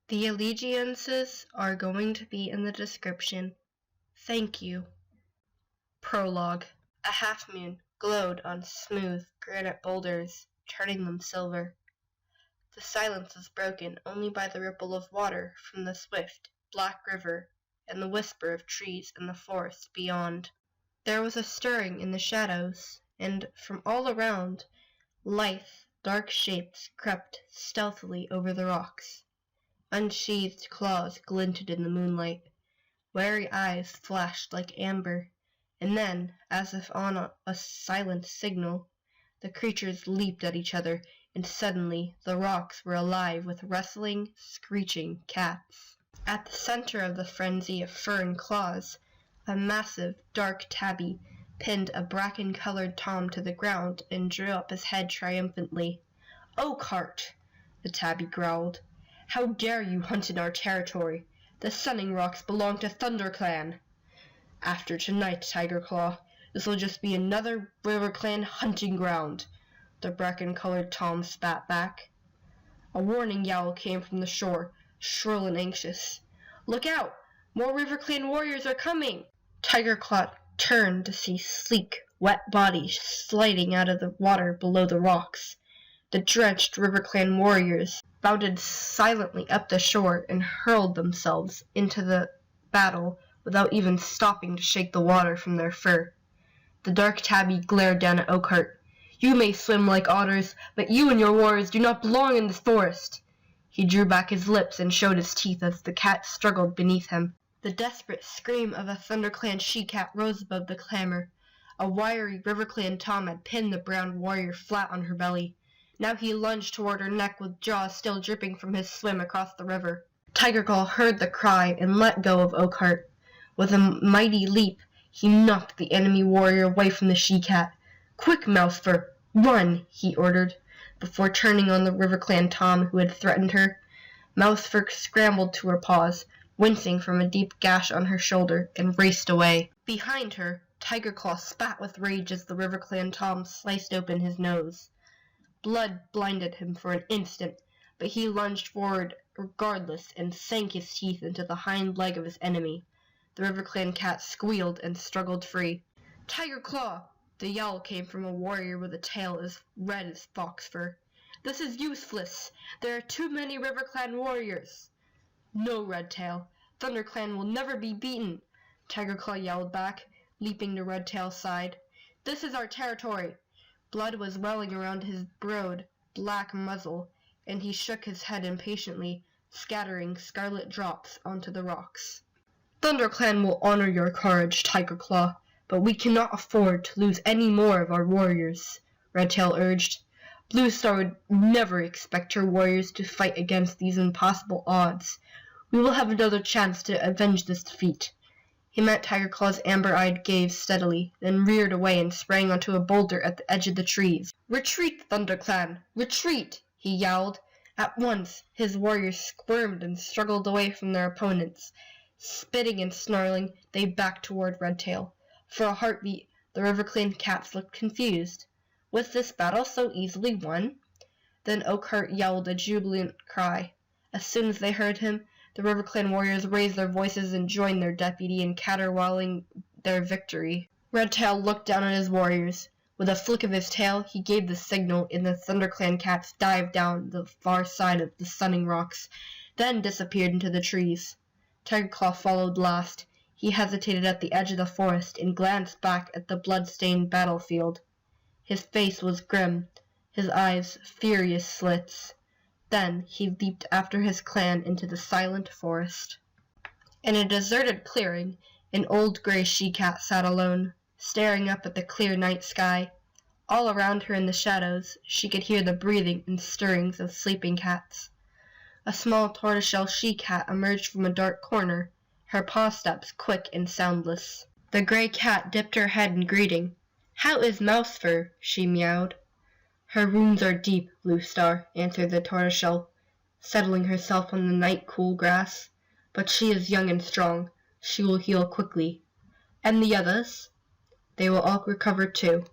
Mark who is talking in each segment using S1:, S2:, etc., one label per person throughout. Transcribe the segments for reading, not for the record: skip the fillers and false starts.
S1: The allegiances are going to be in the description. Thank you. Prologue. A half-moon glowed on smooth granite boulders, turning them silver. The silence was broken only by the ripple of water from the swift, black river and the whisper of trees in the forest beyond. There was a stirring in the shadows, and from all around, lithe, dark shapes crept stealthily over the rocks. Unsheathed claws glinted in the moonlight. Wary eyes flashed like amber, and then, as if on a silent signal, the creatures leaped at each other, and suddenly the rocks were alive with rustling, screeching cats. At the center of the frenzy of fur and claws, a massive, dark tabby pinned a bracken-colored tom to the ground and drew up his head triumphantly. "Oakheart!" the tabby growled. "How dare you hunt in our territory? The Sunning Rocks belong to ThunderClan. After tonight, Tigerclaw, this will just be another RiverClan hunting ground," the bracken-colored tom spat back. A warning yowl came from the shore, shrill and anxious. "Look out! More RiverClan warriors are coming!" Tigerclaw turned to see sleek, wet bodies sliding out of the water below the rocks. The drenched RiverClan warriors bounded silently up the shore and hurled themselves into the battle without even stopping to shake the water from their fur. The dark tabby glared down at Oakheart. "You may swim like otters, but you and your warriors do not belong in this forest." He drew back his lips and showed his teeth as the cat struggled beneath him. The desperate scream of a ThunderClan she-cat rose above the clamor. A wiry RiverClan tom had pinned the brown warrior flat on her belly. Now he lunged toward her neck with jaws still dripping from his swim across the river. Tigerclaw heard the cry and let go of Oakheart. With a mighty leap, he knocked the enemy warrior away from the she-cat. "Quick, Mousefur, run!" he ordered, before turning on the RiverClan tom who had threatened her. Mousefur scrambled to her paws, wincing from a deep gash on her shoulder, and raced away. Behind her, Tigerclaw spat with rage as the RiverClan tom sliced open his nose. Blood blinded him for an instant, but he lunged forward regardless and sank his teeth into the hind leg of his enemy. The RiverClan cat squealed and struggled free. "Tigerclaw!" The yowl came from a warrior with a tail as red as fox fur. "This is useless. There are too many RiverClan warriors." "No, Redtail. ThunderClan will never be beaten," Tigerclaw yelled back, leaping to Redtail's side. "This is our territory." Blood was welling around his broad, black muzzle, and he shook his head impatiently, scattering scarlet drops onto the rocks. "ThunderClan will honor your courage, Tigerclaw, but we cannot afford to lose any more of our warriors," Redtail urged. "Bluestar would never expect her warriors to fight against these impossible odds. We will have another chance to avenge this defeat." He met Tigerclaw's amber-eyed gaze steadily, then reared away and sprang onto a boulder at the edge of the trees. "Retreat, ThunderClan! Retreat!" he yowled. At once, his warriors squirmed and struggled away from their opponents. Spitting and snarling, they backed toward Redtail. For a heartbeat, the RiverClan cats looked confused. Was this battle so easily won? Then Oakheart yelled a jubilant cry. As soon as they heard him, the RiverClan warriors raised their voices and joined their deputy in caterwauling their victory. Redtail looked down at his warriors. With a flick of his tail, he gave the signal, and the ThunderClan cats dived down the far side of the Sunning Rocks, then disappeared into the trees. Tigerclaw followed last. He hesitated at the edge of the forest and glanced back at the blood-stained battlefield. His face was grim, his eyes furious slits. Then he leaped after his clan into the silent forest. In a deserted clearing, an old gray she-cat sat alone, staring up at the clear night sky. All around her in the shadows, she could hear the breathing and stirrings of sleeping cats. A small tortoiseshell she-cat emerged from a dark corner, her paw steps quick and soundless. The gray cat dipped her head in greeting. "How is Mousefur?" she meowed. "Her wounds are deep, Bluestar," answered the tortoiseshell, settling herself on the night-cool grass. "But she is young and strong. She will heal quickly." "And the others?" "They will all recover too."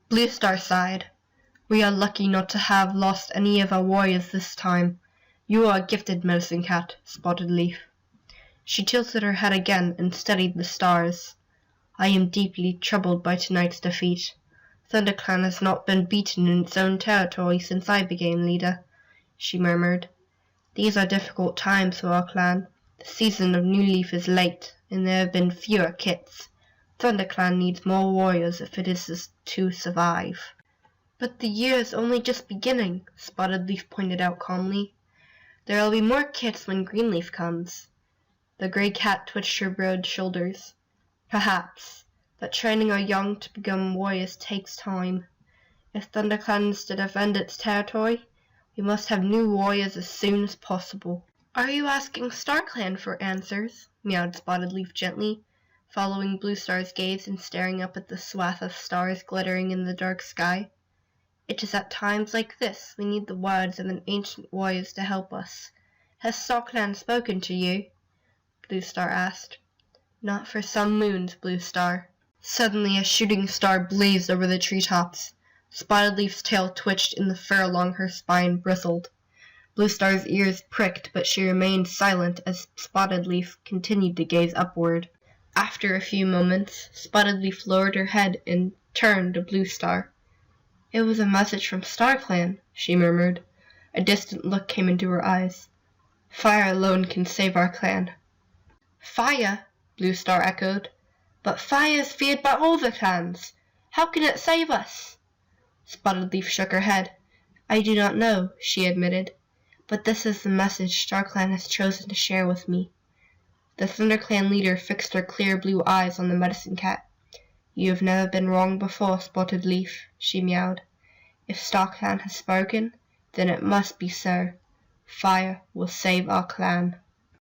S1: Bluestar sighed. "We are lucky not to have lost any of our warriors this time. You are a gifted medicine cat, Spotted Leaf. She tilted her head again and studied the stars. I am deeply troubled by tonight's defeat. ThunderClan has not been beaten in its own territory since I became leader, she murmured. These are difficult times for our clan. The season of New Leaf is late, and there have been fewer kits. ThunderClan needs more warriors if it is to survive. But the year is only just beginning, Spotted Leaf pointed out calmly. There will be more kits when Greenleaf comes. The grey cat twitched her broad shoulders. Perhaps, but training our young to become warriors takes time. If ThunderClan is to defend its territory, we must have new warriors as soon as possible. Are you asking StarClan for answers? Meowed Spotted Leaf gently, following Blue Star's gaze and staring up at the swath of stars glittering in the dark sky. It is at times like this we need the words of an ancient warriors to help us. Has StarClan spoken to you? Blue Star asked. Not for some moons, Blue Star. Suddenly a shooting star blazed over the treetops. Spotted Leaf's tail twitched and the fur along her spine bristled. Blue Star's ears pricked, but she remained silent as Spotted Leaf continued to gaze upward. After a few moments, Spotted Leaf lowered her head and turned to Blue Star. It was a message from StarClan, she murmured. A distant look came into her eyes. Fire alone can save our clan. Fire? Blue Star echoed. But fire is feared by all the clans. How can it save us? Spotted Leaf shook her head. I do not know, she admitted. But this is the message StarClan has chosen to share with me. The ThunderClan leader fixed her clear blue eyes on the medicine cat. You have never been wrong before, Spotted Leaf, she meowed. If StarClan has spoken, then it must be so. Fire will save our clan.